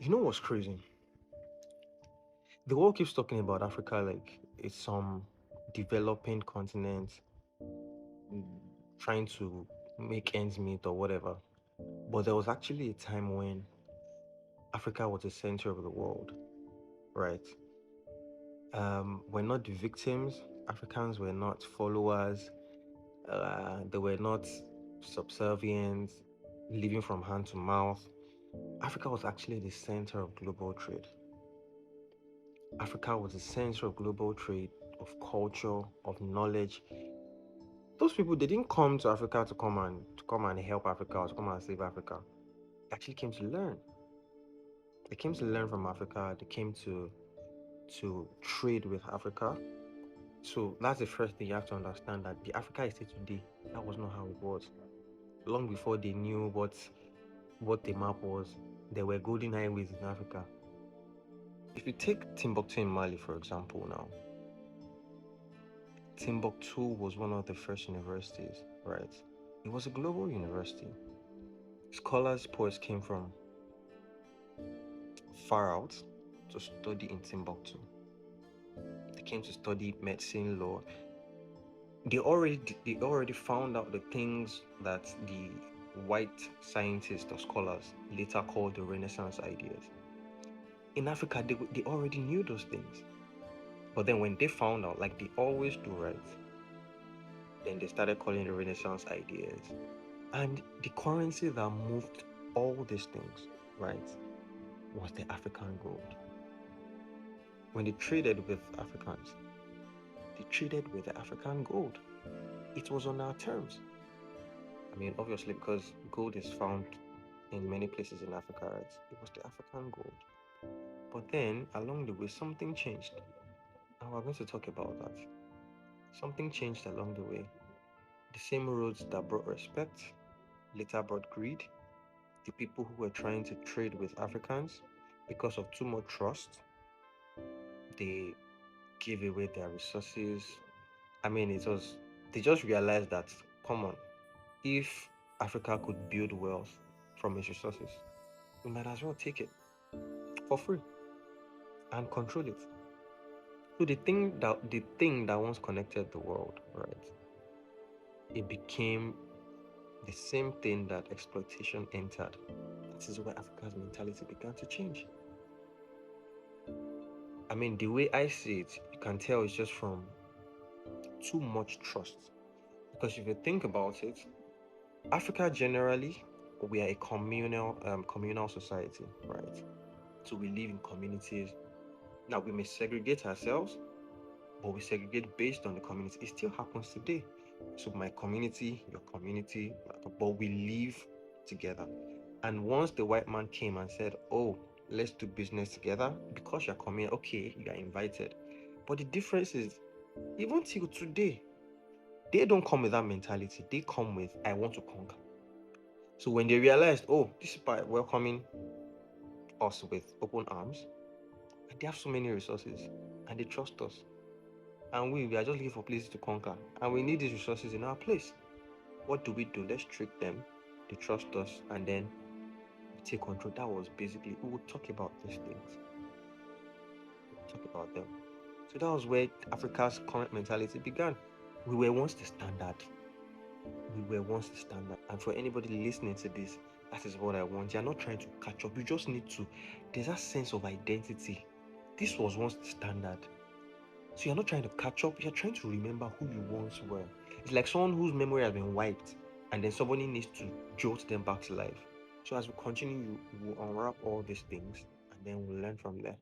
You know what's crazy? The world keeps talking about Africa like it's some developing continent trying to make ends meet or whatever. But there was actually a time when Africa was the center of the world, right? We're not the victims. Africans were not followers. They were not subservient, living from hand to mouth. Africa was actually the center of global trade. Africa was the center of global trade, of culture, of knowledge. Those people, they didn't come to Africa to come and help Africa or to come and save Africa. They actually came to learn. They came to learn from Africa. They came to trade with Africa. So that's the first thing you have to understand, that the Africa is still today, that was not how it was. Long before they knew what the map was, there were golden highways in Africa. If you take Timbuktu in Mali, for example, now, Timbuktu was one of the first universities, right? It was a global university. Scholars, poets came from far out to study in Timbuktu. They came to study medicine, law. They already found out the things that the white scientists or scholars later called the Renaissance ideas. In Africa, they already knew those things. But then when they found out, like they always do, right? Then they started calling the Renaissance ideas. And the currency that moved all these things, right, was the African gold. When they traded with Africans, they traded with the African gold. It was on our terms. I mean, obviously, because gold is found in many places in Africa, right? It was the African gold. But then, along the way, something changed. And we're going to talk about that. Something changed along the way. The same roads that brought respect later brought greed. The people who were trying to trade with Africans, because of too much trust, they gave away their resources. I mean, they just realized that, come on, if Africa could build wealth from its resources, we might as well take it for free and control it. So the thing that once connected the world, right, it became the same thing that exploitation entered. That is where Africa's mentality began to change. I mean, the way I see it, you can tell it's just from too much trust. Because if you think about it, Africa generally, we are a communal society, right? So we live in communities. Now we may segregate ourselves, but we segregate based on the community. It still happens today. So my community, your community, but we live together. And once the white man came and said, "Oh, let's do business together," because you're coming, okay, you are invited. But the difference is, even till today, they don't come with that mentality. They come with, "I want to conquer." So when they realized, oh, this is by welcoming us with open arms, and they have so many resources, and they trust us, and we are just looking for places to conquer, and we need these resources in our place. What do? Let's trick them. They trust us, and then we take control. That was basically, we will talk about these things. We'll talk about them. So that was where Africa's current mentality began. We were once the standard. And for anybody listening to this, that is what I want. You're not trying to catch up. You just need to. There's that sense of identity. This was once the standard. So you're not trying to catch up. You're trying to remember who you once were. It's like someone whose memory has been wiped, and then somebody needs to jolt them back to life. So as we continue, we'll unwrap all these things, and then we'll learn from there.